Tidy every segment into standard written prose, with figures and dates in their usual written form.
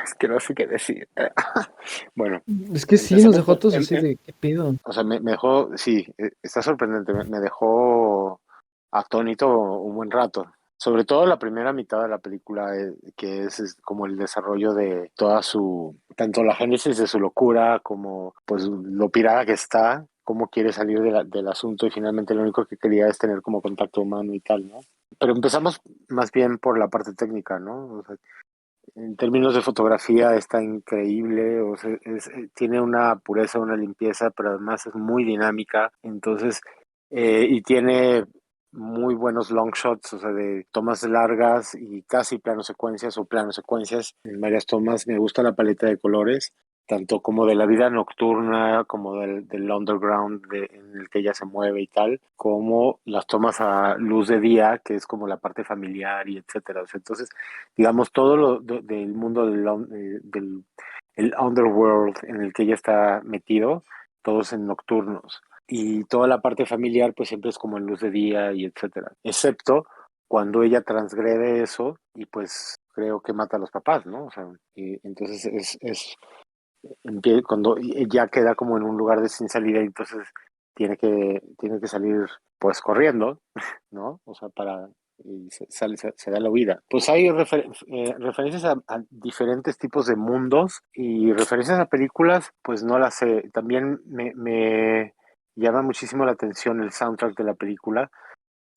Es que no sé qué decir. Bueno, Es que sí, nos empecemos dejó a por... todos así de, ¿qué pedo? o sea, me dejó, sí, está sorprendente, me dejó atónito un buen rato. Sobre todo la primera mitad de la película, que es como el desarrollo de toda su, tanto la génesis de su locura como pues lo pirada que está, cómo quiere salir del asunto y finalmente lo único que quería es tener como contacto humano y tal, ¿no? Pero empezamos más bien por la parte técnica, ¿no? O sea, en términos de fotografía está increíble, o sea, tiene una pureza, una limpieza, pero además es muy dinámica, entonces, y tiene muy buenos long shots, o sea, de tomas largas y casi plano secuencias o plano secuencias en varias tomas. Me gusta la paleta de colores, tanto como de la vida nocturna, como del underground en el que ella se mueve y tal, como las tomas a luz de día, que es como la parte familiar y etcétera. O sea, entonces, digamos, todo del mundo del el underworld en el que ella está metido, todos en nocturnos. Y toda la parte familiar, pues siempre es como en luz de día y etcétera. Excepto cuando ella transgrede eso y pues creo que mata a los papás, ¿no? O sea, y entonces cuando ya queda como en un lugar de sin salida y entonces tiene que salir pues corriendo, ¿no? O sea, y se da la huida. Pues hay referencias a diferentes tipos de mundos y referencias a películas, pues no las sé. También me llama muchísimo la atención el soundtrack de la película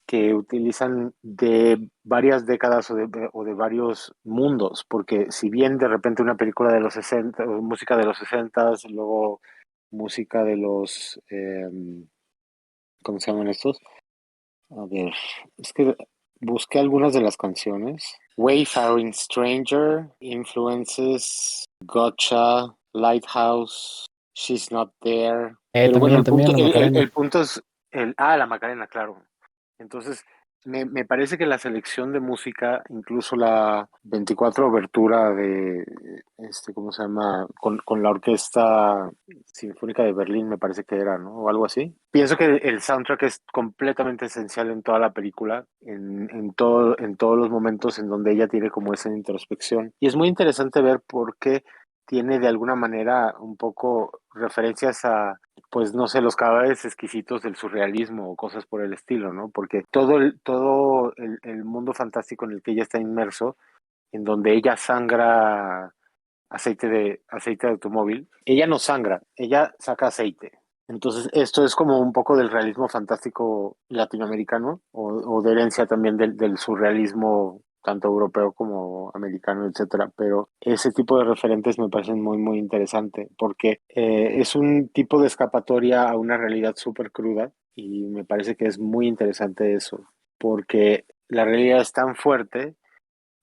que utilizan de varias décadas o de varios mundos, porque si bien de repente una película de los 60, o música de los 60, luego música de los, ¿cómo se llaman estos? A ver, es que busqué algunas de las canciones. Wayfaring Stranger, Influences, Gotcha, Lighthouse, She's Not There. Pero bueno, También, también la el Macarena. punto es la Macarena, claro. Entonces, me parece que la selección de música, incluso la 24 obertura de, ¿cómo se llama? Con la Orquesta Sinfónica de Berlín, me parece que era, ¿no? O algo así. Pienso que el soundtrack es completamente esencial en toda la película, en todos los momentos en donde ella tiene como esa introspección. Y es muy interesante ver por qué tiene de alguna manera un poco referencias a pues no sé, los cadáveres exquisitos del surrealismo o cosas por el estilo, ¿no? Porque todo el mundo fantástico en el que ella está inmerso, en donde ella sangra aceite de automóvil, ella no sangra, ella saca aceite. Entonces, esto es como un poco del realismo fantástico latinoamericano o de herencia también del surrealismo tanto europeo como americano, etcétera. Pero ese tipo de referentes me parecen muy, muy interesante porque es un tipo de escapatoria a una realidad súper cruda y me parece que es muy interesante eso porque la realidad es tan fuerte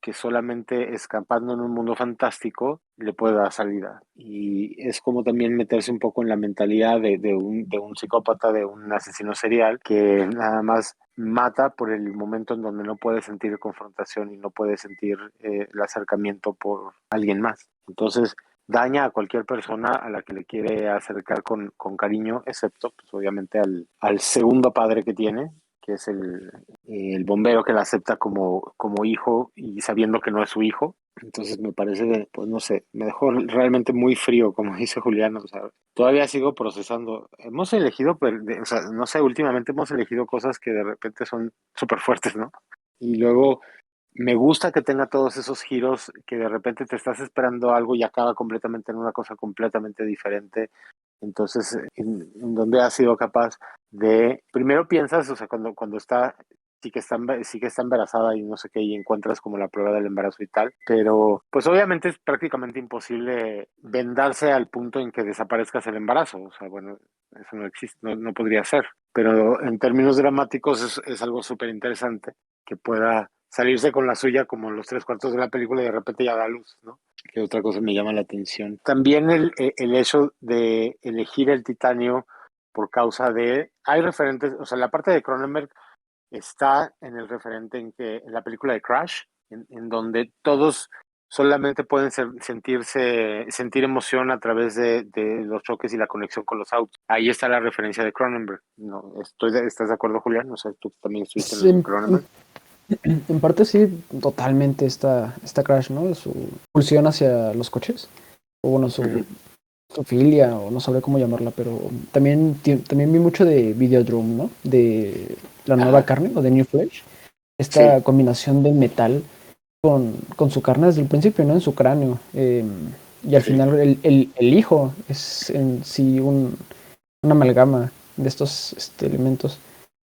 que solamente escapando en un mundo fantástico le puede dar salida. Y es como también meterse un poco en la mentalidad de un psicópata, de un asesino serial, que nada más mata por el momento en donde no puede sentir confrontación y no puede sentir el acercamiento por alguien más. Entonces, daña a cualquier persona a la que le quiere acercar con cariño, excepto, pues, obviamente, al segundo padre que tiene, que es el bombero que la acepta como hijo y sabiendo que no es su hijo. Entonces me parece, pues no sé, me dejó realmente muy frío, como dice Julián. O sea, todavía sigo procesando. Hemos elegido, o sea, no sé, últimamente hemos elegido cosas que de repente son súper fuertes, ¿no? Y luego me gusta que tenga todos esos giros que de repente te estás esperando algo y acaba completamente en una cosa completamente diferente. Entonces, en donde ha sido capaz primero piensas, o sea, cuando sí que está embarazada y no sé qué, y encuentras como la prueba del embarazo y tal, pero pues obviamente es prácticamente imposible vendarse al punto en que desaparezcas el embarazo, o sea, bueno, eso no existe, no podría ser, pero en términos dramáticos es algo súper interesante que pueda salirse con la suya como en los tres cuartos de la película y de repente ya da luz, ¿no? Que otra cosa me llama la atención. También el hecho de elegir el titanio por causa de... Hay referentes, o sea, la parte de Cronenberg está en el referente en la película de Crash, en donde todos solamente pueden sentir emoción a través de los choques y la conexión con los autos. Ahí está la referencia de Cronenberg. No, ¿estás de acuerdo, Julián? O sea, tú también estuviste en Sí, el Cronenberg. En parte sí, totalmente está Crash, ¿no? Su pulsión hacia los coches, o bueno, Ujú. su filia, o no sabré cómo llamarla, pero también, también vi mucho de Videodrome, ¿no? De la nueva Ajá, carne, o de New Flesh. sí, Esta combinación de metal con su carne desde el principio, ¿no? En su cráneo. Y al sí. final el hijo es en sí una amalgama de estos elementos.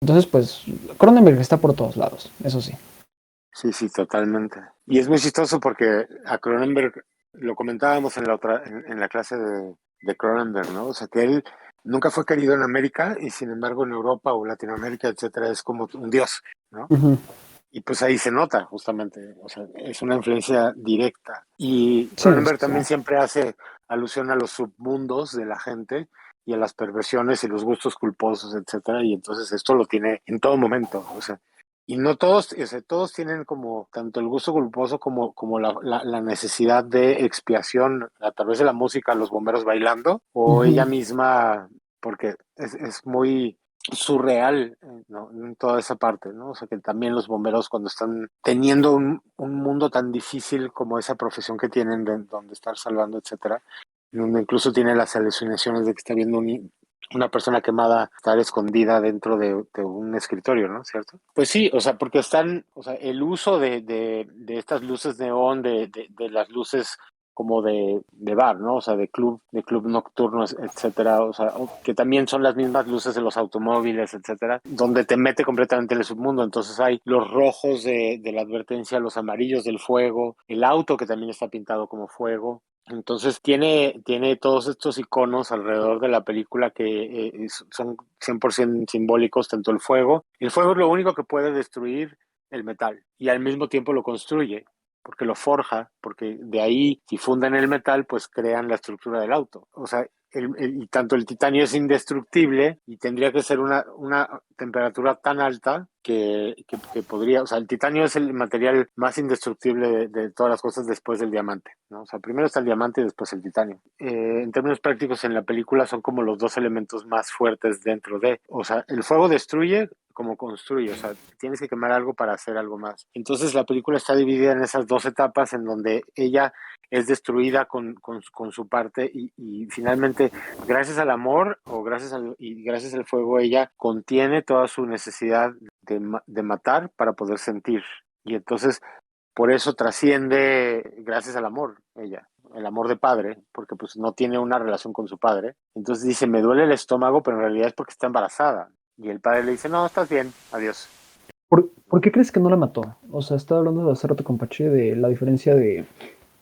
Entonces, pues, Cronenberg está por todos lados, eso sí. Sí, sí, totalmente. Y es muy chistoso porque a Cronenberg lo comentábamos en la otra, en la clase de Cronenberg, ¿no? O sea, que él nunca fue querido en América y sin embargo en Europa o Latinoamérica, etcétera, es como un dios, ¿no? Ujú. Y pues ahí se nota justamente, o sea, es una influencia directa. Y Sí, Cronenberg sí. también siempre hace alusión a los submundos de la gente y a las perversiones y los gustos culposos, etcétera, y entonces esto lo tiene en todo momento, o sea, y no todos, o sea, todos tienen como tanto el gusto culposo como la necesidad de expiación a través de la música, los bomberos bailando, o ella Ujú. misma, porque es muy surreal, ¿no? En toda esa parte, ¿no? O sea, que también los bomberos cuando están teniendo un mundo tan difícil como esa profesión que tienen de donde estar salvando, etcétera, donde incluso tiene las alucinaciones de que está viendo una persona quemada estar escondida dentro de un escritorio, ¿no? ¿Cierto? Pues sí, o sea, porque están, o sea, el uso de estas luces neón, de las luces como de bar, ¿no? O sea, de club nocturno, etcétera, o sea, que también son las mismas luces de los automóviles, etcétera, donde te mete completamente en el submundo. Entonces hay los rojos de la advertencia, los amarillos del fuego, el auto que también está pintado como fuego. Entonces tiene todos estos iconos alrededor de la película que son 100% simbólicos, tanto el fuego. El fuego es lo único que puede destruir el metal y al mismo tiempo lo construye porque lo forja, porque de ahí, si fundan el metal, pues crean la estructura del auto. O sea, y tanto el titanio es indestructible y tendría que ser una temperatura tan alta que podría, o sea, el titanio es el material más indestructible de todas las cosas después del diamante, ¿no? O sea, primero está el diamante y después el titanio. En términos prácticos, en la película son como los dos elementos más fuertes dentro de, o sea, el fuego destruye como construye, o sea, tienes que quemar algo para hacer algo más. Entonces la película está dividida en esas dos etapas en donde ella es destruida con su parte y finalmente gracias al amor o y gracias al fuego ella contiene toda su necesidad de matar para poder sentir. Y entonces por eso trasciende gracias al amor ella, el amor de padre, porque pues no tiene una relación con su padre. Entonces dice, me duele el estómago, pero en realidad es porque está embarazada. Y el padre le dice, no, estás bien, adiós. ¿Por qué crees que no la mató? O sea, estaba hablando de hace rato con Pache de la diferencia de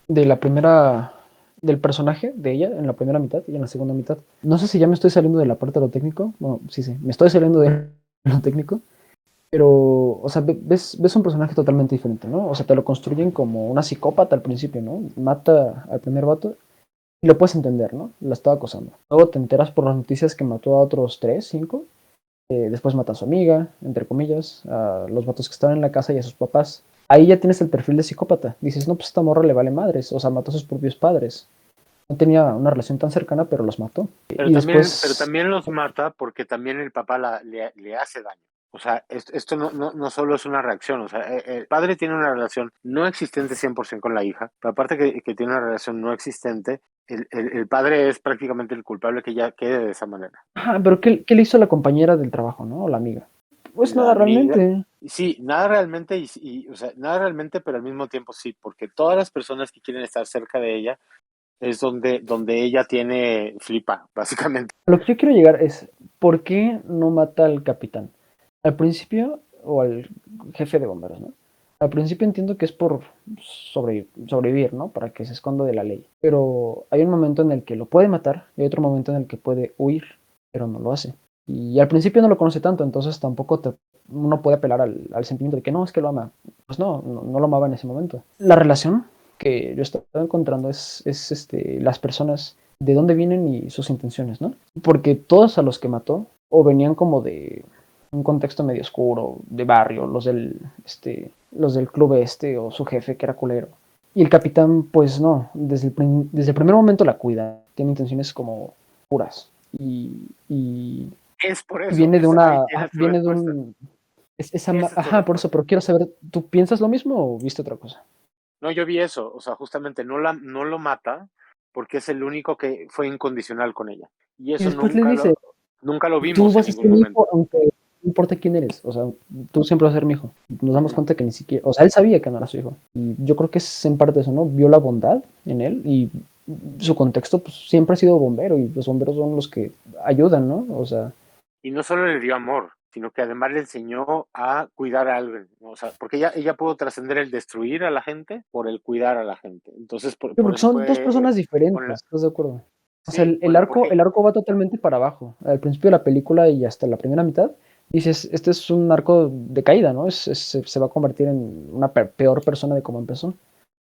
la primera, del personaje de ella en la primera mitad y en la segunda mitad. No sé si ya me estoy saliendo de la parte de lo técnico. Bueno, sí, sí, me estoy saliendo de lo técnico. Pero, o sea, ves un personaje totalmente diferente, ¿no? O sea, te lo construyen como una psicópata al principio, ¿no? Mata al primer vato y lo puedes entender, ¿no? La estaba acosando. Luego te enteras por las noticias que mató a otros tres, cinco. Después mata a su amiga, entre comillas, a los vatos que estaban en la casa y a sus papás. Ahí ya tienes el perfil de psicópata. Dices, no, pues esta morra le vale madres. O sea, mató a sus propios padres. No tenía una relación tan cercana, pero los mató. Y Pero después, también los mata porque también el papá le hace daño. O sea, esto no solo es una reacción, o sea, el padre tiene una relación no existente 100% con la hija, pero aparte que tiene una relación no existente, el padre es prácticamente el culpable que ya quede de esa manera. ajá, pero ¿qué le hizo la compañera del trabajo, no? O la amiga. Pues La nada, amiga, realmente. sí, nada realmente, o sea, nada realmente, pero al mismo tiempo sí, porque todas las personas que quieren estar cerca de ella es donde ella tiene flipa, básicamente. Lo que yo quiero llegar es, ¿por qué no mata al capitán? Al principio, o al jefe de bomberos, ¿no? Al principio entiendo que es por sobrevivir, ¿no? Para que se esconda de la ley. Pero hay un momento en el que lo puede matar y hay otro momento en el que puede huir, pero no lo hace. Y al principio no lo conoce tanto, entonces tampoco uno puede apelar al sentimiento de que no, es que lo ama. Pues no lo amaba en ese momento. La relación que yo estaba encontrando es las personas de dónde vienen y sus intenciones, ¿no? Porque todos a los que mató o venían como de un contexto medio oscuro, de barrio, los del club o su jefe que era culero. Y el capitán, pues no, desde el primer momento la cuida, tiene intenciones como puras. Y Es por eso, viene de ahí una, tienes tu viene de respuesta. un, Ese estoy de Ajá, por eso, acuerdo. pero quiero saber, ¿tú piensas lo mismo o viste otra cosa? No, yo vi eso, o sea, justamente no lo mata porque es el único que fue incondicional con ella. Y Y eso después le dice, nunca lo tú vimos en vas a ningún ser mi hijo momento. aunque no importa quién eres, o sea, tú siempre vas a ser mi hijo. Nos damos Ujú. cuenta que ni siquiera, o sea, él sabía que no era su hijo. Y yo creo que es en parte eso, ¿no? Vio la bondad en él y su contexto pues siempre ha sido bombero y los bomberos son los que ayudan, ¿no? O sea, Y no solo le dio amor, sino que además le enseñó a cuidar a alguien, ¿no? O sea, porque ella pudo trascender el destruir a la gente por el cuidar a la gente. Entonces, por porque eso son dos fue personas con diferentes, ¿estás de acuerdo? O sea, sí, bueno, el porque arco va totalmente para abajo. Al principio de la película y hasta la primera mitad, dices, este es un arco de caída, ¿no? Se va a convertir en una peor persona de como empezó. en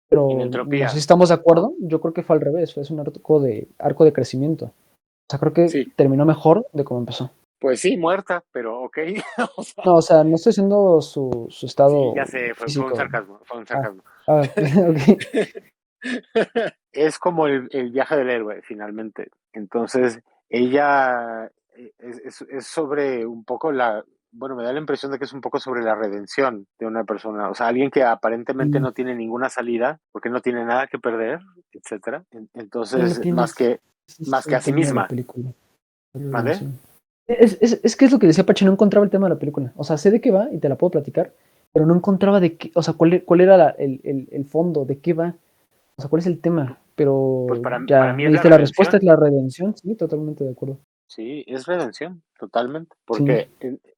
Pero no sé si entropía, estamos de acuerdo, yo creo que fue al revés, fue un arco de crecimiento. O sea, creo que sí, terminó mejor de como empezó. pues sí, muerta, pero ok, o sea, No, o sea, no estoy diciendo su sí, ya estado sé, fue un físico. sarcasmo, fue un Ah, sarcasmo. ok. Es como el viaje del héroe, finalmente. Entonces, ella es sobre un poco bueno, me da la impresión de que es un poco sobre la redención de una persona. O sea, alguien que aparentemente Y no tiene ninguna salida, porque no tiene nada que perder, etcétera. ya lo Entonces, tienes. Ese más es que el a sí tema de la misma. película. La ¿Vale? redención. Es que es lo que decía Pachi, no encontraba el tema de la película. O sea, sé de qué va y te la puedo platicar, pero no encontraba de qué, o sea, cuál era el fondo, de qué va, o sea, cuál es el tema. Pues Pero para ya mí me es la diste la respuesta, es redención. la redención, sí, totalmente de acuerdo. Sí, es redención, totalmente, Sí, porque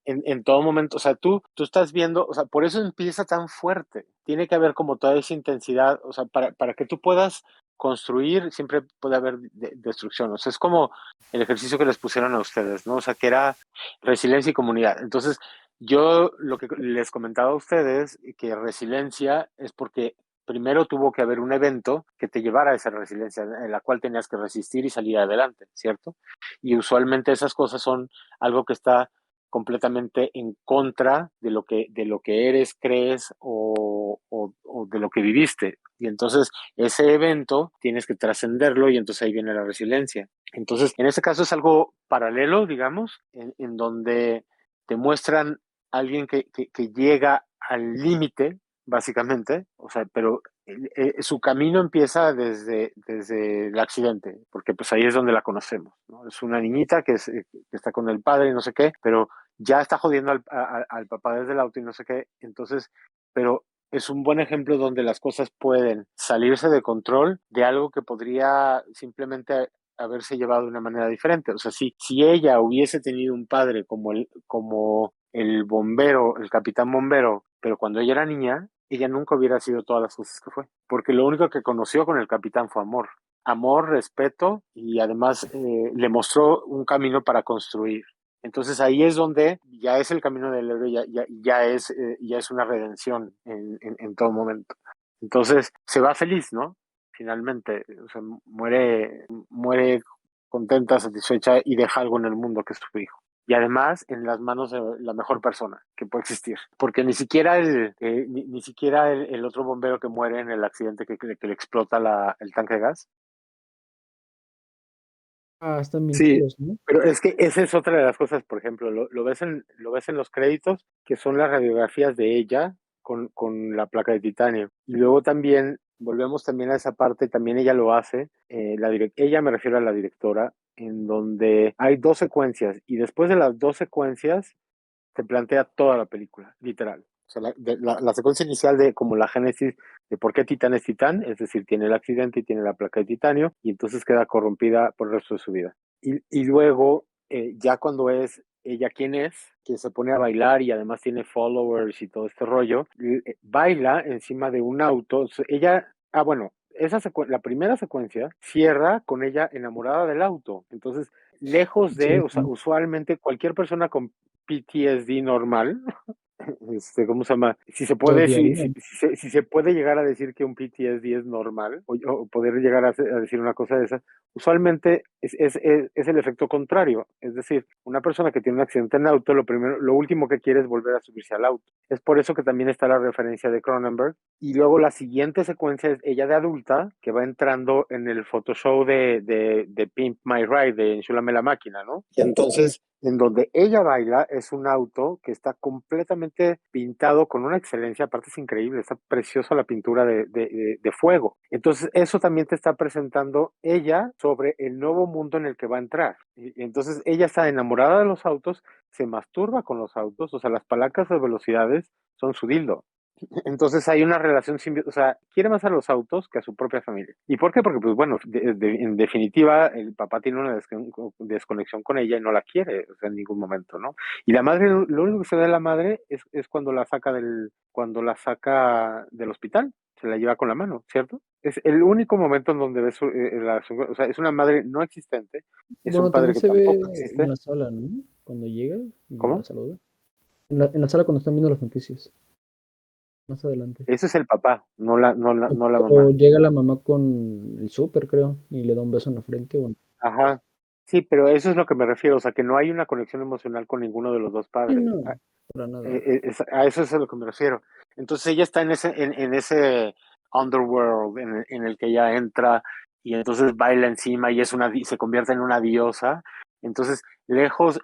en todo momento, o sea, tú estás viendo, o sea, por eso empieza tan fuerte, tiene que haber como toda esa intensidad, o sea, para que tú puedas construir, siempre puede haber destrucción, o sea, es como el ejercicio que les pusieron a ustedes, ¿no? O sea, que era resiliencia y comunidad. Entonces, yo lo que les comentaba a ustedes, que resiliencia es porque primero tuvo que haber un evento que te llevara a esa resiliencia, en la cual tenías que resistir y salir adelante, ¿cierto? Y usualmente esas cosas son algo que está completamente en contra de lo que eres, crees o de lo que viviste. Y entonces ese evento tienes que trascenderlo y entonces ahí viene la resiliencia. Entonces, en este caso es algo paralelo, digamos, en donde te muestran a alguien que llega al límite, básicamente, o sea, pero su camino empieza desde el accidente, porque pues ahí es donde la conocemos, ¿no? Es una niñita que está con el padre y no sé qué, pero ya está jodiendo al papá desde el auto y no sé qué, entonces, pero es un buen ejemplo donde las cosas pueden salirse de control de algo que podría simplemente haberse llevado de una manera diferente. O sea, si ella hubiese tenido un padre como el bombero, el capitán bombero, pero cuando ella era niña, ella nunca hubiera sido todas las cosas que fue, porque lo único que conoció con el capitán fue amor. Amor, respeto y además le mostró un camino para construir. Entonces ahí es donde ya es el camino del héroe, ya es una redención en todo momento. Entonces se va feliz, ¿no? Finalmente, o sea, muere contenta, satisfecha y deja algo en el mundo que es su hijo. Y además en las manos de la mejor persona que puede existir. Porque ni siquiera el otro bombero que muere en el accidente que le explota el tanque de gas. ah, están bien Sí, chidos, ¿no? pero es que esa es otra de las cosas, por ejemplo, lo ves en los créditos, que son las radiografías de ella con la placa de titanio. Y luego también, volvemos también a esa parte, también ella lo hace, ella me refiero a la directora, en donde hay dos secuencias, y después de las dos secuencias te plantea toda la película, literal. O sea, la secuencia inicial de como la génesis de por qué Titán es Titán, es decir, tiene el accidente y tiene la placa de titanio, y entonces queda corrompida por el resto de su vida. Y luego, ya cuando es ella quien es, que se pone a bailar y además tiene followers y todo este rollo, baila encima de un auto. Ella, bueno, la primera secuencia cierra con ella enamorada del auto. Entonces, lejos de, o sea, Sí, usualmente cualquier persona con PTSD normal, ¿cómo se llama? lo odiaría. Si se puede llegar a decir que un PTSD es normal, o poder llegar a decir una cosa de esa, usualmente es el efecto contrario. Es decir, una persona que tiene un accidente en auto, lo último que quiere es volver a subirse al auto. Es por eso que también está la referencia de Cronenberg. Y luego la siguiente secuencia es ella de adulta, que va entrando en el Photoshop de Pimp My Ride, de Enchúlame la máquina, ¿no? Y entonces en donde ella baila es un auto que está completamente pintado con una excelencia, aparte es increíble, está preciosa la pintura de fuego. Entonces eso también te está presentando ella sobre el nuevo mundo en el que va a entrar. Y entonces ella está enamorada de los autos, se masturba con los autos, o sea, las palancas de velocidades son su dildo. Entonces hay una relación o sea, quiere más a los autos que a su propia familia. ¿Y por qué? Porque, pues bueno, en definitiva, el papá tiene una desconexión con ella y no la quiere, o sea, en ningún momento, ¿no? Y la madre, lo único que se ve de la madre es cuando cuando la saca del hospital, se la lleva con la mano, ¿cierto? Es el único momento en donde ves o sea, es una madre no existente, es un Bueno, padre también que se ve tampoco en existe. la sala, ¿no? Cuando llega y la ¿Cómo? saluda. En la sala cuando están viendo las noticias, más adelante. Ese es el papá, no la O mamá. llega la mamá con el súper, creo, y le da un beso en la frente. Bueno, Ajá. Sí, pero eso es lo que me refiero, o sea, que no hay una conexión emocional con ninguno de los dos sí, padres. no, para nada. A eso es a lo que me refiero. Entonces ella está en ese underworld en el que ella entra y entonces baila encima y se convierte en una diosa. Entonces, lejos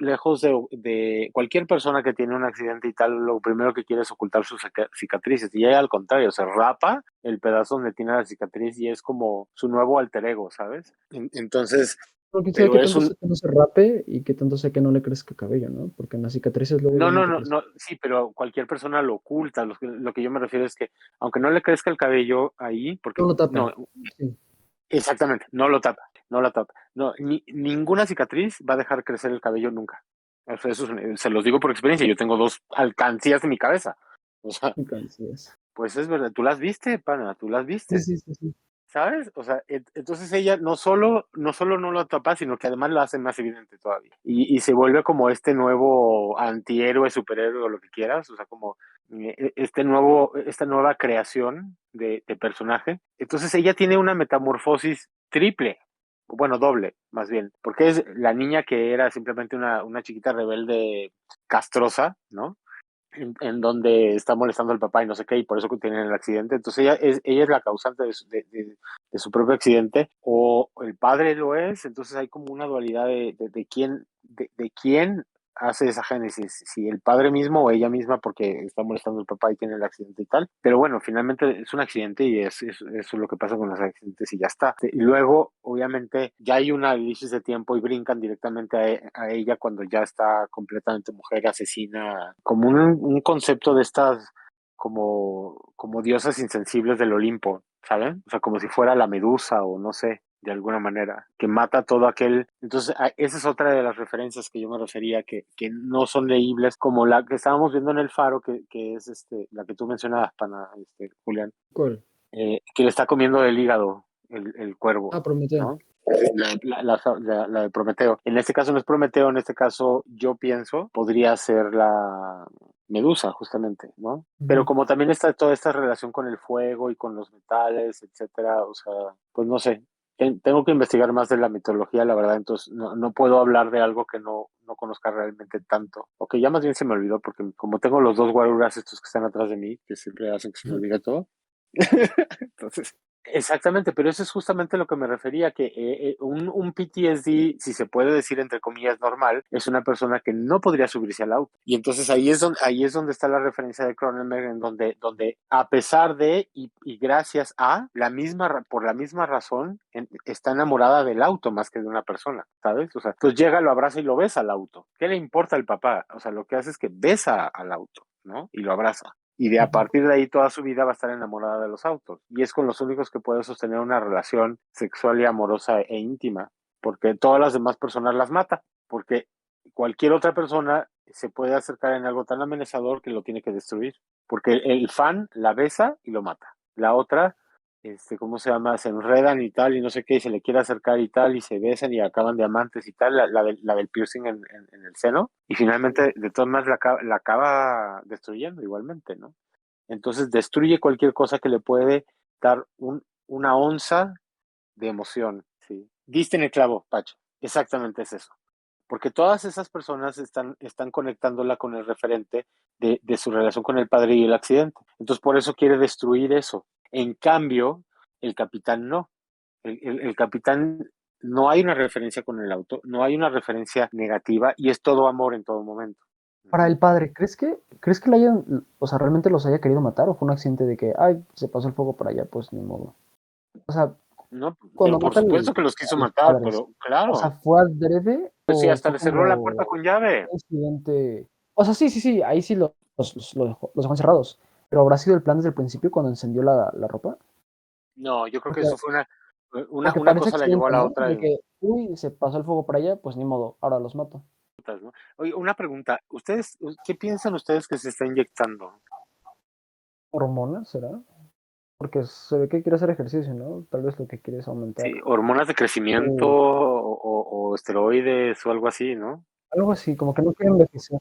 de cualquier persona que tiene un accidente y tal, lo primero que quiere es ocultar sus cicatrices. Y ella al contrario, se rapa el pedazo donde tiene la cicatriz y es como su nuevo alter ego, ¿sabes? Entonces, Pero quién sabe pero qué es tanto un, sea que no se rape y qué tanto sea que no le crezca cabello, ¿no? Porque en las cicatrices luego ya no te crece. No, sí, pero cualquier persona lo oculta. Lo que yo me refiero es que, aunque no le crezca el cabello ahí, porque No lo tapa. no, Sí, exactamente, no lo tapa, no la tapa. No, ninguna cicatriz va a dejar crecer el cabello nunca. O sea, se los digo por experiencia. Yo tengo dos alcancías en mi cabeza. O sea, entonces. pues es verdad. Tú las viste, pana, tú las Sí, viste. sí, sí, sí. ¿Sabes? O sea, entonces ella no solo no lo tapa, sino que además lo hace más evidente todavía. Y se vuelve como este nuevo antihéroe, superhéroe o lo que quieras, o sea, como esta nueva creación de personaje. Entonces ella tiene una metamorfosis triple, bueno, doble, más bien, porque es la niña que era simplemente una chiquita rebelde castrosa, ¿no? En donde está molestando al papá y no sé qué, y por eso que tienen el accidente. Entonces ella es la causante de su propio accidente, o el padre lo es, entonces hay como una dualidad de quién hace esa génesis, si el padre mismo o ella misma porque está molestando al papá y tiene el accidente y tal. Pero bueno, finalmente es un accidente y eso es lo que pasa con los accidentes y ya está. Y luego, obviamente, ya hay un análisis de tiempo y brincan directamente a ella cuando ya está completamente mujer asesina, como un concepto de estas como diosas insensibles del Olimpo, ¿saben? O sea, como si fuera la medusa o no sé, de alguna manera, que mata todo aquel. Entonces, esa es otra de las referencias que yo me refería, que no son leíbles, como la que estábamos viendo en El Faro, que es la que tú mencionabas, pana, Julián, ¿Cuál? que le está comiendo el hígado el cuervo, Ah, Prometeo. ¿no? La de Prometeo. En este caso no es Prometeo, en este caso yo pienso podría ser la Medusa, justamente, ¿no? Pero Ujú. como también está toda esta relación con el fuego y con los metales, etcétera, o sea, pues no sé. Tengo que investigar más de la mitología, la verdad, entonces no puedo hablar de algo que no conozca realmente tanto. O que ya más bien se me olvidó, porque como tengo los dos guaruras estos que están atrás de mí, que siempre hacen que se me olvide todo, entonces, exactamente, pero eso es justamente lo que me refería, que un PTSD, si se puede decir entre comillas normal, es una persona que no podría subirse al auto. Y entonces ahí es donde está la referencia de Cronenberg, en donde a pesar de y gracias a por la misma razón, está enamorada del auto más que de una persona, ¿sabes? O sea, pues llega, lo abraza y lo besa al auto. ¿Qué le importa al papá? O sea, lo que hace es que besa al auto, ¿no? Y lo abraza. Y de a Ujú. partir de ahí toda su vida va a estar enamorada de los autos. Y es con los únicos que puede sostener una relación sexual y amorosa e íntima, porque todas las demás personas las mata, porque cualquier otra persona se puede acercar en algo tan amenazador que lo tiene que destruir, porque el fan la besa y lo mata. La otra, ¿cómo se llama? Se enredan y tal, y no sé qué, y se le quiere acercar y tal, y se besan y acaban de amantes y tal, la del piercing en el seno, y finalmente, de todas maneras, la acaba destruyendo igualmente, ¿no? Entonces destruye cualquier cosa que le puede dar una onza de emoción, ¿sí? Diste en el clavo, Pacho. Exactamente es eso. Porque todas esas personas están conectándola con el referente de su relación con el padre y el accidente. Entonces, por eso quiere destruir eso. En cambio, el capitán no. El capitán no hay una referencia con el auto, no hay una referencia negativa y es todo amor en todo momento. Para Ujú. el padre, ¿crees que le hayan, o sea, realmente los haya querido matar o fue un accidente de que, ay, se pasó el fuego para allá, pues ni modo? O sea, No, pero cuando por mata supuesto que los quiso a los matar, padres, pero o sea, claro, ¿fue adrede pues sí, o hasta fue le cerró la puerta como con llave. un accidente? O sea, sí, sí, sí, ahí sí los dejó encerrados, pero ¿habrá sido el plan desde el principio cuando encendió la ropa? No, yo creo que Porque, eso fue porque una parece cosa la llevó a accidente, la ¿no? otra. De que, uy, se pasó el fuego para allá, pues ni modo, ahora los mato. ¿No? Oye, una pregunta, ¿ustedes, qué piensan ustedes que se está inyectando? ¿Hormonas será? Porque se ve que quiere hacer ejercicio, ¿no? Tal vez lo que quiere es aumentar. Sí, hormonas de crecimiento eh, o esteroides o algo así, ¿no? Algo así, como que no quiere envejecer.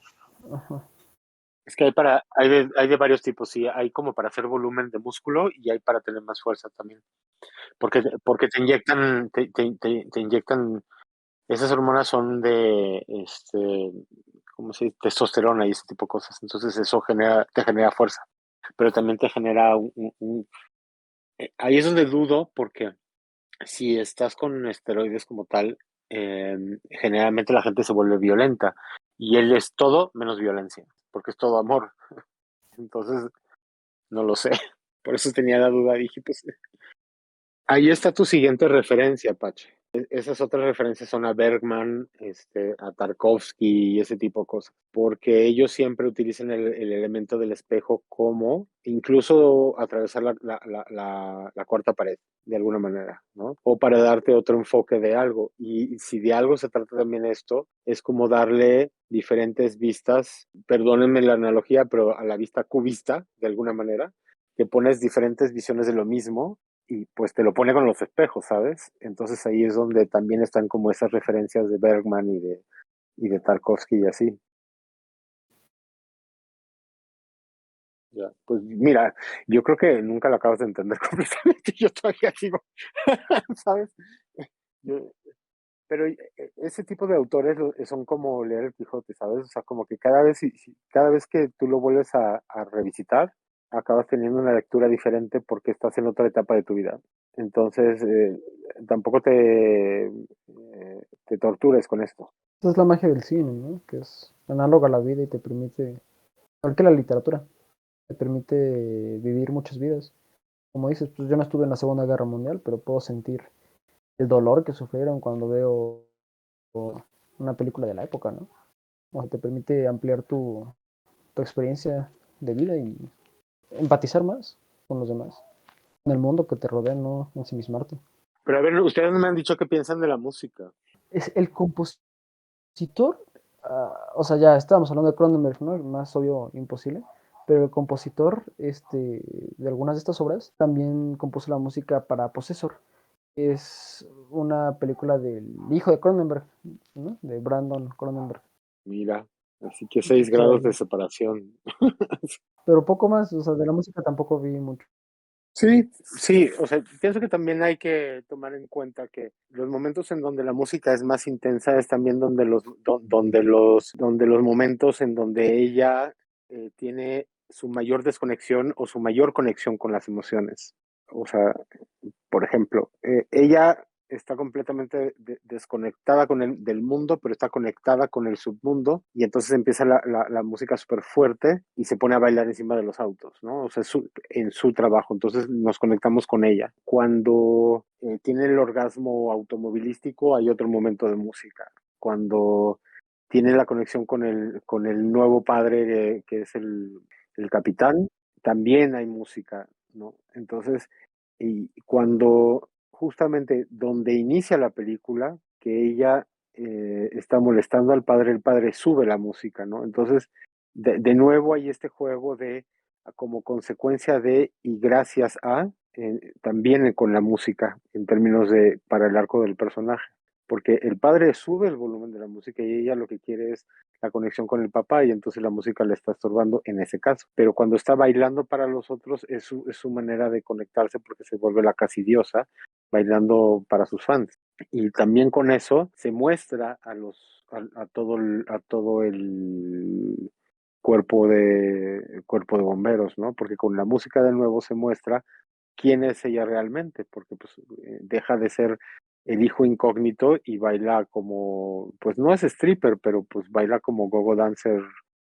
Ajá. Es que hay de varios tipos, sí, hay como para hacer volumen de músculo y hay para tener más fuerza también. Porque te inyectan, te inyectan, esas hormonas son de, ¿cómo se dice? Testosterona y ese tipo de cosas. Entonces eso te genera fuerza, pero también te genera ahí es donde dudo porque si estás con esteroides como tal, generalmente la gente se vuelve violenta y él es todo menos violencia, porque es todo amor. Entonces, no lo sé. Por eso tenía la duda. Dije, pues, ahí está tu siguiente referencia, Pache. Esas otras referencias son a Bergman, a Tarkovsky y ese tipo de cosas, porque ellos siempre utilizan el elemento del espejo como incluso atravesar la cuarta pared, de alguna manera, ¿no? O para darte otro enfoque de algo. Y si de algo se trata también esto, es como darle diferentes vistas, perdónenme la analogía, pero a la vista cubista, de alguna manera, que pones diferentes visiones de lo mismo y pues te lo pone con los espejos, ¿sabes? Entonces ahí es donde también están como esas referencias de Bergman y de Tarkovsky y así. Ya. Pues mira, yo creo que nunca lo acabas de entender completamente, yo todavía sigo, ¿sabes? Yo- pero ese tipo de autores son como leer el Quijote, ¿sabes? O sea, como que cada vez que tú lo vuelves a revisitar, acabas teniendo una lectura diferente porque estás en otra etapa de tu vida. Entonces, tampoco te tortures con esto. Esa es la magia del cine, ¿no? Que es análoga a la vida y te permite, igual que la literatura, te permite vivir muchas vidas. Como dices, pues yo no estuve en la Segunda Guerra Mundial, pero puedo sentir el dolor que sufrieron cuando veo una película de la época, ¿no? O sea, te permite ampliar tu experiencia de vida y empatizar más con los demás, en el mundo que te rodea, no ensimismarte. Pero a ver, ustedes no me han dicho qué piensan de la música. Es el compositor, o sea, ya estábamos hablando de Cronenberg, ¿no? Más obvio, imposible. Pero el compositor de algunas de estas obras también compuso la música para Possessor. Es una película del hijo de Cronenberg, ¿no? De Brandon Cronenberg. Mira, así que 6 grados de separación. Pero poco más, o sea, de la música tampoco vi mucho. Sí, sí, o sea, pienso que también hay que tomar en cuenta que los momentos en donde la música es más intensa es también donde donde los momentos en donde ella tiene su mayor desconexión o su mayor conexión con las emociones. O sea, por ejemplo, ella está completamente desconectada del mundo, pero está conectada con el submundo y entonces empieza la música súper fuerte y se pone a bailar encima de los autos, ¿no? O sea, en su trabajo, entonces nos conectamos con ella. Cuando tiene el orgasmo automovilístico hay otro momento de música. Cuando tiene la conexión con el nuevo padre que es el capitán, también hay música, ¿no? Entonces, y cuando justamente donde inicia la película, que ella está molestando al padre, el padre sube la música, ¿no? Entonces, de nuevo hay este juego de, como consecuencia de y gracias a, también con la música, en términos de, para el arco del personaje. Porque el padre sube el volumen de la música y ella lo que quiere es la conexión con el papá y entonces la música le está estorbando en ese caso. Pero cuando está bailando para los otros es su manera de conectarse porque se vuelve la casi diosa bailando para sus fans. Y también con eso se muestra a todo el cuerpo de bomberos, ¿no? Porque con la música de nuevo se muestra quién es ella realmente, porque pues deja de ser el hijo incógnito y baila como, pues no es stripper, pero pues baila como gogo dancer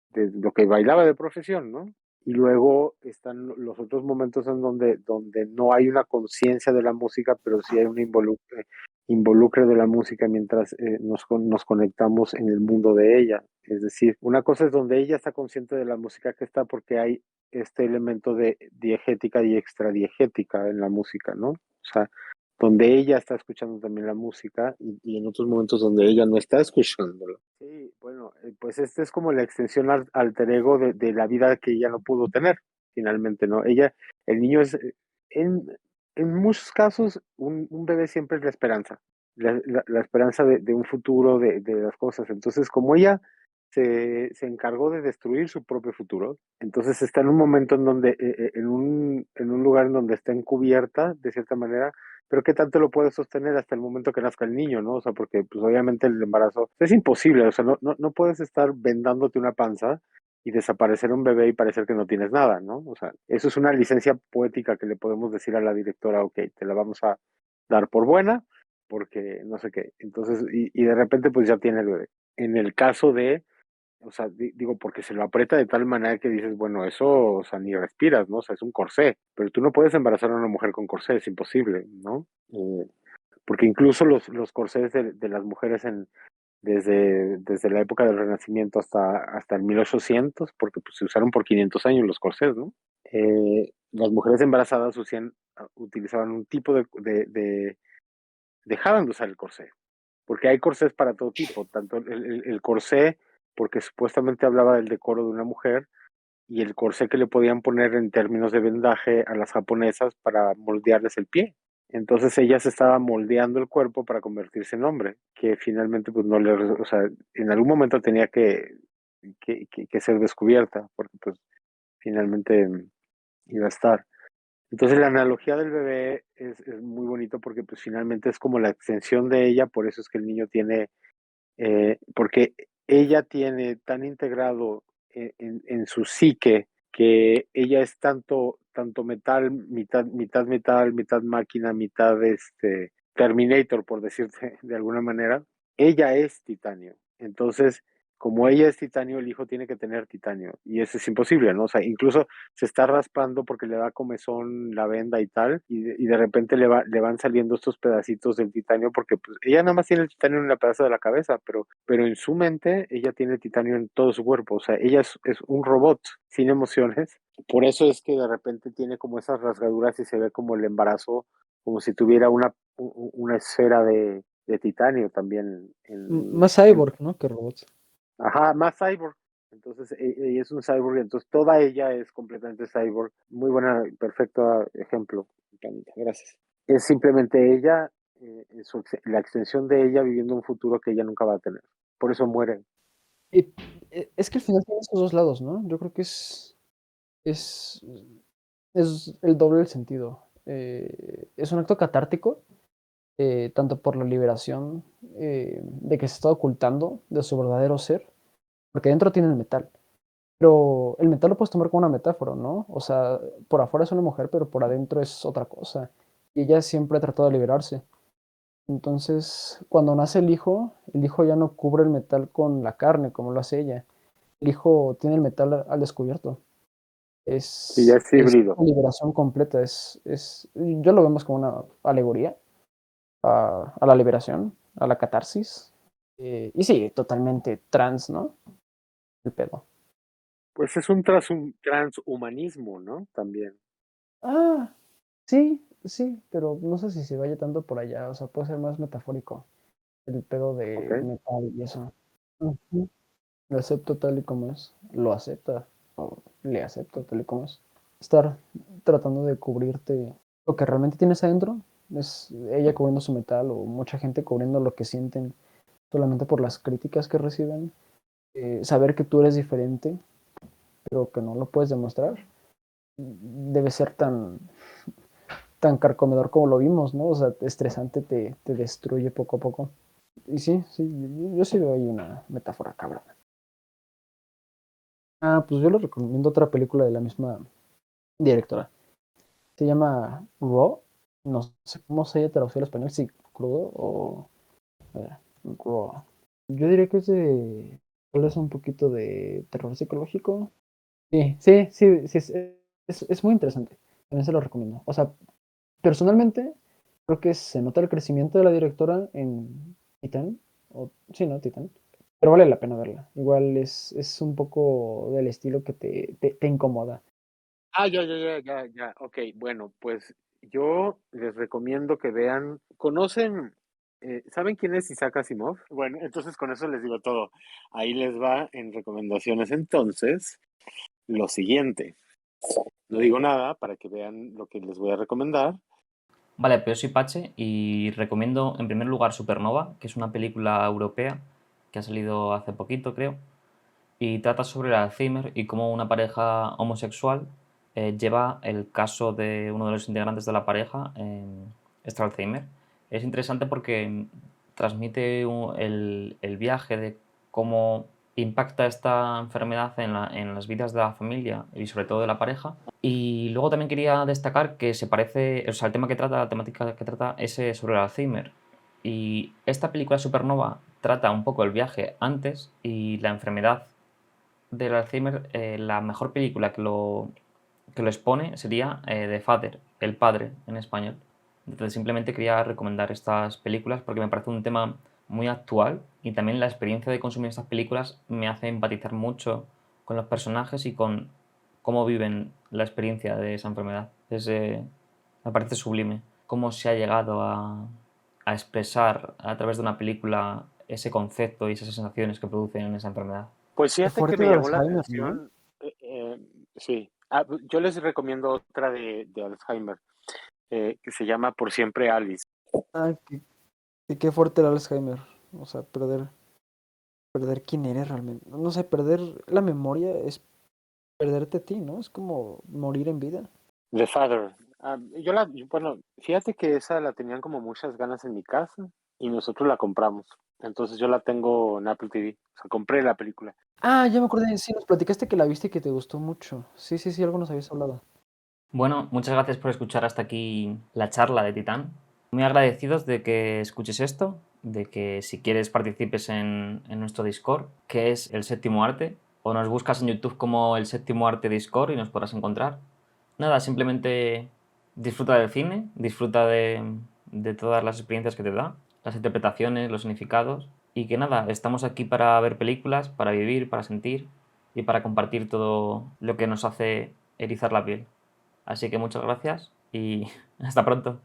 de lo que bailaba de profesión, ¿no? Y luego están los otros momentos en donde no hay una conciencia de la música, pero sí hay un involucre de la música mientras nos conectamos en el mundo de ella. Es decir, una cosa es donde ella está consciente de la música que está porque hay este elemento de diegética y extradiegética en la música, ¿no? O sea, donde ella está escuchando también la música y en otros momentos donde ella no está escuchándola. Sí, bueno, pues este es como la extensión alter ego de la vida que ella no pudo tener, finalmente, ¿no? El niño es, en, en muchos casos, un bebé siempre es la esperanza, la esperanza de un futuro, de las cosas. Entonces, como ella se encargó de destruir su propio futuro, entonces está en un momento en donde, en un lugar en donde está encubierta, de cierta manera, pero qué tanto lo puede sostener hasta el momento que nazca el niño, ¿no? O sea, porque pues obviamente el embarazo es imposible, o sea, no puedes estar vendándote una panza y desaparecer un bebé y parecer que no tienes nada, ¿no? O sea, eso es una licencia poética que le podemos decir a la directora, ok, te la vamos a dar por buena, porque no sé qué. Entonces, y de repente pues ya tiene el bebé. En el caso de, o sea, digo, porque se lo aprieta de tal manera que dices, bueno, eso, o sea, ni respiras, ¿no? O sea, es un corsé, pero tú no puedes embarazar a una mujer con corsé, es imposible, ¿no? Porque incluso los corsés de las mujeres desde la época del Renacimiento hasta el 1800, porque pues, se usaron por 500 años los corsés, ¿no? Las mujeres embarazadas utilizaban un tipo dejaban de usar el corsé, porque hay corsés para todo tipo, tanto el corsé, porque supuestamente hablaba del decoro de una mujer, y el corsé que le podían poner en términos de vendaje a las japonesas para moldearles el pie. Entonces ella se estaba moldeando el cuerpo para convertirse en hombre, que finalmente pues no le, o sea, en algún momento tenía que ser descubierta, porque pues finalmente iba a estar. Entonces la analogía del bebé es muy bonito porque pues finalmente es como la extensión de ella, por eso es que el niño tiene, porque ella tiene tan integrado en su psique que ella es tanto metal, mitad máquina, mitad Terminator, por decirte de alguna manera. Ella es titanio. Entonces, como ella es titanio, el hijo tiene que tener titanio. Y eso es imposible, ¿no? O sea, incluso se está raspando porque le da comezón la venda y tal, y de repente le van saliendo estos pedacitos del titanio porque pues, ella nada más tiene el titanio en la pedazo de la cabeza, pero en su mente ella tiene titanio en todo su cuerpo. O sea, ella es un robot sin emociones. Por eso es que de repente tiene como esas rasgaduras y se ve como el embarazo, como si tuviera una esfera de titanio también. Más cyborg, ¿no? Que robots. Ajá, más cyborg. Entonces, ella es un cyborg, entonces toda ella es completamente cyborg. Muy buena, perfecto ejemplo, Canita, gracias. Es simplemente ella, la extensión de ella viviendo un futuro que ella nunca va a tener. Por eso muere. Y, es que al final tiene esos dos lados, ¿no? Yo creo que es, es el doble del sentido. Es un acto catártico, tanto por la liberación de que se está ocultando de su verdadero ser, porque dentro tiene el metal. Pero el metal lo puedes tomar como una metáfora, ¿no? O sea, por afuera es una mujer, pero por adentro es otra cosa. Y ella siempre ha tratado de liberarse. Entonces, cuando nace el hijo ya no cubre el metal con la carne, como lo hace ella. El hijo tiene el metal al descubierto. Y ya es Es híbrido. una liberación completa. Yo lo vemos como una alegoría a la liberación, a la catarsis. Y sí, totalmente trans, ¿no? El pedo. Pues es un transhumanismo, ¿no? También. Ah, sí, sí, pero no sé si se vaya tanto por allá. O sea, puede ser más metafórico el pedo ¿Ok? de metal y eso. Ujú. Lo acepto tal y como es. Lo acepta. O le acepto tal y como es. Estar tratando de cubrirte lo que realmente tienes adentro. Es ella cubriendo su metal o mucha gente cubriendo lo que sienten solamente por las críticas que reciben. Saber que tú eres diferente, pero que no lo puedes demostrar, debe ser tan carcomedor como lo vimos, ¿no? O sea, estresante, te destruye poco a poco. Y sí, sí, yo sí veo ahí una metáfora cabrona. Ah, pues yo les recomiendo otra película de la misma directora. Se llama Raw. No sé cómo se haya traducido al español, si crudo o... A ver, raw. Yo diría que es de... Tal vez un poquito de terror psicológico. Sí, sí, sí, sí, es muy interesante. También se lo recomiendo. O sea, personalmente, creo que se nota el crecimiento de la directora en Titán. O, sí, ¿no? Titán. Pero vale la pena verla. Igual es un poco del estilo que te incomoda. Ah, ya. Ok, bueno, pues yo les recomiendo que vean, ¿conocen, saben quién es Isaac Asimov? Bueno, entonces con eso les digo todo. Ahí les va en recomendaciones entonces lo siguiente. No digo nada para que vean lo que les voy a recomendar. Vale, pero yo soy Pache y recomiendo en primer lugar Supernova, que es una película europea que ha salido hace poquito, creo, y trata sobre el Alzheimer y cómo una pareja homosexual lleva el caso de uno de los integrantes de la pareja en este Alzheimer. Es interesante porque transmite el viaje de cómo impacta esta enfermedad en las vidas de la familia y sobre todo de la pareja. Y luego también quería destacar que se parece, o sea, el tema que trata, la temática que trata es sobre el Alzheimer. Y esta película Supernova trata un poco el viaje antes y la enfermedad del Alzheimer. La mejor película que lo expone sería The Father, El Padre en español. Entonces simplemente quería recomendar estas películas porque me parece un tema muy actual y también la experiencia de consumir estas películas me hace empatizar mucho con los personajes y con cómo viven la experiencia de esa enfermedad. Me parece sublime cómo se ha llegado a expresar a través de una película ese concepto y esas sensaciones que producen en esa enfermedad. Pues Qué fíjate que fuerte me el llamó la Alzheimer, ¿no? atención, sí. Yo les recomiendo otra de Alzheimer, que se llama Por siempre Alice. Ah, qué fuerte el Alzheimer. O sea, perder quién eres realmente. No sé, perder la memoria es perderte a ti, ¿no? Es como morir en vida. The Father. Bueno, fíjate que esa la tenían como muchas ganas en mi casa y nosotros la compramos. Entonces yo la tengo en Apple TV. O sea, compré la película. Ah, ya me acordé, sí, nos platicaste que la viste y que te gustó mucho. Sí, sí, sí, algo nos habías hablado. Bueno, muchas gracias por escuchar hasta aquí la charla de Titán. Muy agradecidos de que escuches esto, de que si quieres participes en nuestro Discord, que es el Séptimo Arte, o nos buscas en YouTube como el Séptimo Arte Discord y nos podrás encontrar. Nada, simplemente disfruta del cine, disfruta de todas las experiencias que te da, las interpretaciones, los significados, y que nada, estamos aquí para ver películas, para vivir, para sentir y para compartir todo lo que nos hace erizar la piel. Así que muchas gracias y hasta pronto.